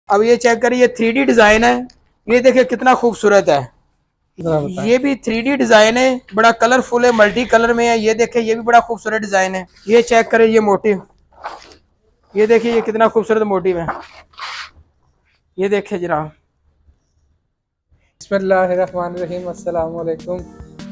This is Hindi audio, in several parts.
अब ये चेक करिए, ये 3D डिजाइन है। ये देखिए कितना खूबसूरत है। ये भी 3D डिजाइन है, बड़ा कलरफुल है, मल्टी कलर में है। ये देखिए ये भी बड़ा खूबसूरत डिजाइन है। ये चेक करें, ये मोटिव, ये देखिए ये कितना खूबसूरत मोटिव है। ये देखिए जनाब। बिस्मिल्लाहिर्रहमानिर्रहीम, अस्सलाम वालेकुम।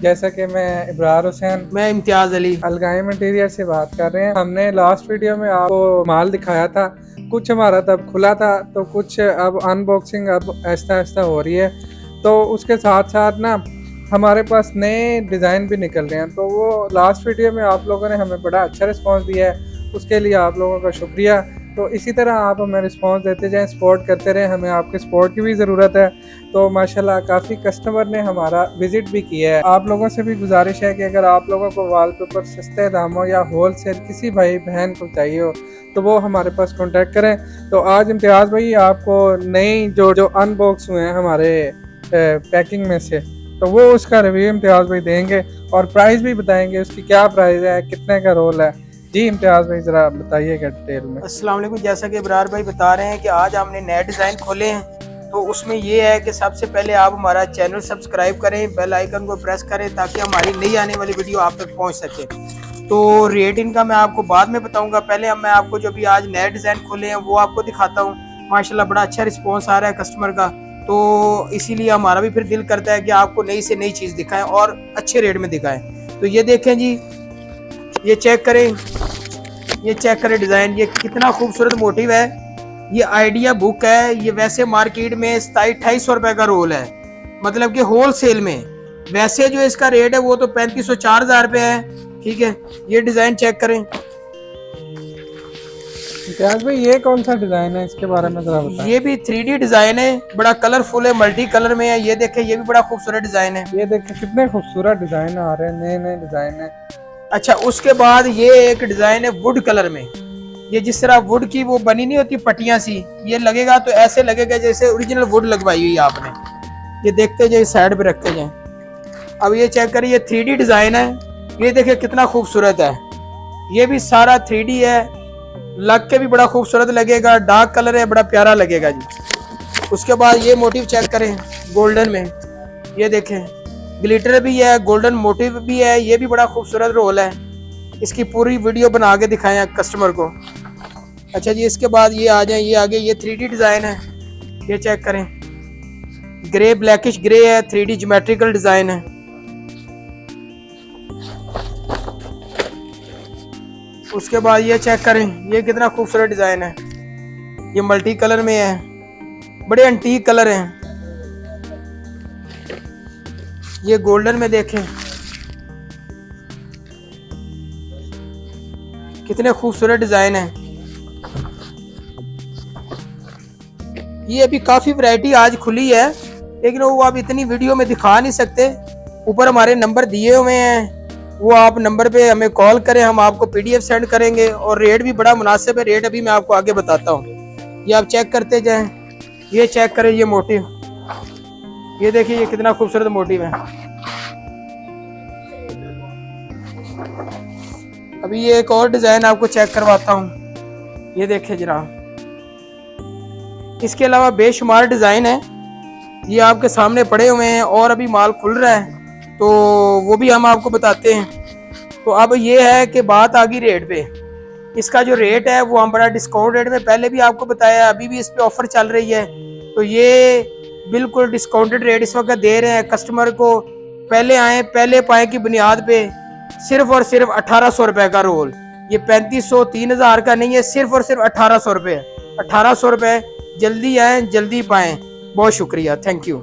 जैसा कि मैं इब्रार हुसैन, मैं इम्तियाज अली अलगाइम इंटीरियर से बात कर रहे हैं। हमने लास्ट वीडियो में आपको माल दिखाया था, कुछ हमारा तब खुला था तो कुछ अब अनबॉक्सिंग अब आहिस्ता आहिस्ता हो रही है। तो उसके साथ साथ ना हमारे पास नए डिज़ाइन भी निकल रहे हैं। तो वो लास्ट वीडियो में आप लोगों ने हमें बड़ा अच्छा रिस्पांस दिया है, उसके लिए आप लोगों का शुक्रिया। तो इसी तरह आप हमें रिस्पांस देते जाएं, सपोर्ट करते रहें, हमें आपके सपोर्ट की भी ज़रूरत है। तो माशाल्लाह काफ़ी कस्टमर ने हमारा विज़िट भी किया है। आप लोगों से भी गुजारिश है कि अगर आप लोगों को वॉलपेपर सस्ते दामों या होल सेल किसी भाई बहन को चाहिए हो तो वो हमारे पास कांटेक्ट करें। तो आज इम्तियाज़ भाई आपको नई जो जो अनबॉक्स हुए हैं हमारे पैकिंग में से, तो वो उसका रिव्यू इम्तियाज़ भाई देंगे और प्राइस भी बताएंगे, उसकी क्या प्राइस है, कितने का रोल है। जी इम्तियाज़ भाई ज़रा बताइएगा डिटेल में। अस्सलाम वालेकुम। जैसा कि इब्रार भाई बता रहे हैं कि आज हमने नए डिज़ाइन खोले हैं, तो उसमें ये है कि सबसे पहले आप हमारा चैनल सब्सक्राइब करें, बेल आइकन को प्रेस करें ताकि हमारी नई आने वाली वीडियो आप तक पहुंच सके। तो रेट इनका मैं आपको बाद में बताऊंगा, पहले मैं आपको जो भी आज नए डिज़ाइन खोले हैं वो आपको दिखाता हूँ। माशाल्लाह बड़ा अच्छा रिस्पॉन्स आ रहा है कस्टमर का, तो इसीलिए हमारा भी फिर दिल करता है कि आपको नई से नई चीज़ दिखाएं और अच्छे रेट में दिखाएं। तो ये देखें जी, ये चेक करें, ये चेक करें डिज़ाइन, ये कितना खूबसूरत मोटिव है। ये आइडिया बुक है, ये वैसे मार्केट में 2700-2800 रुपए का रोल है, मतलब कि होल सेल में। वैसे जो इसका रेट है वो तो 3500-4000 रुपए है। ठीक है, ये डिज़ाइन चेक करें। इम्तियाज़ भाई ये कौन सा डिज़ाइन है, इसके बारे में ज़रा बताएं। ये भी 3D डिज़ाइन है, बड़ा कलरफुल है, मल्टी कलर में है। ये देखें ये भी बड़ा खूबसूरत डिज़ाइन है। ये देखिए कितने खूबसूरत डिज़ाइन आ रहे हैं, नए नए डिज़ाइन है। अच्छा, उसके बाद ये एक डिज़ाइन है वुड कलर में। ये जिस तरह वुड की वो बनी नहीं होती पट्टियां सी, ये लगेगा तो ऐसे लगेगा जैसे ओरिजिनल वुड लगवाई हुई आपने। ये देखते जाए, साइड पे रखते जाए। अब ये चेक करिए, 3D डिजाइन है। ये देखिए कितना खूबसूरत है। ये भी सारा 3D है, लग के भी बड़ा खूबसूरत लगेगा, डार्क कलर है, बड़ा प्यारा लगेगा जी। उसके बाद ये मोटिव चेक करें गोल्डन में। ये देखें ग्लिटर भी है, गोल्डन मोटिव भी है, ये भी बड़ा खूबसूरत रोल है। इसकी पूरी वीडियो बना के दिखाएं कस्टमर को। अच्छा जी, इसके बाद ये आ जाए, ये आगे ये 3D डिज़ाइन है। ये चेक करें, ग्रे ब्लैकिश ग्रे है, 3D ज्योमेट्रिकल डिज़ाइन है। उसके बाद ये चेक करें, ये कितना खूबसूरत डिज़ाइन है। ये मल्टी कलर में है, बड़े एंटीक कलर हैं। ये गोल्डन में देखें कितने खूबसूरत डिज़ाइन है। ये अभी काफ़ी वैरायटी आज खुली है, लेकिन वो आप इतनी वीडियो में दिखा नहीं सकते। ऊपर हमारे नंबर दिए हुए हैं, वो आप नंबर पे हमें कॉल करें, हम आपको PDF सेंड करेंगे और रेट भी बड़ा मुनासिब है। रेट अभी मैं आपको आगे बताता हूँ, ये आप चेक करते जाएं। ये चेक करें, ये मोटिव, ये देखिए ये कितना खूबसूरत मोटिव है। अभी ये एक और डिज़ाइन आपको चेक करवाता हूँ। ये देखिए जनाब, इसके अलावा बेशुमार डिज़ाइन है, ये आपके सामने पड़े हुए हैं और अभी माल खुल रहा है, तो वो भी हम आपको बताते हैं। तो अब ये है कि बात आ गई रेट पे। इसका जो रेट है वो हम बड़ा डिस्काउंट रेट में पहले भी आपको बताया, अभी भी इस पे ऑफर चल रही है। तो ये बिल्कुल डिस्काउंटेड रेट इस वक्त दे रहे हैं कस्टमर को। पहले आए पहले पाए की बुनियाद पे सिर्फ और सिर्फ 1800 रुपए का रोल। ये 3500-3000 का नहीं है, सिर्फ और सिर्फ 1800 रुपए। 1800 रुपए, जल्दी आए जल्दी पाएं। बहुत शुक्रिया, थैंक यू।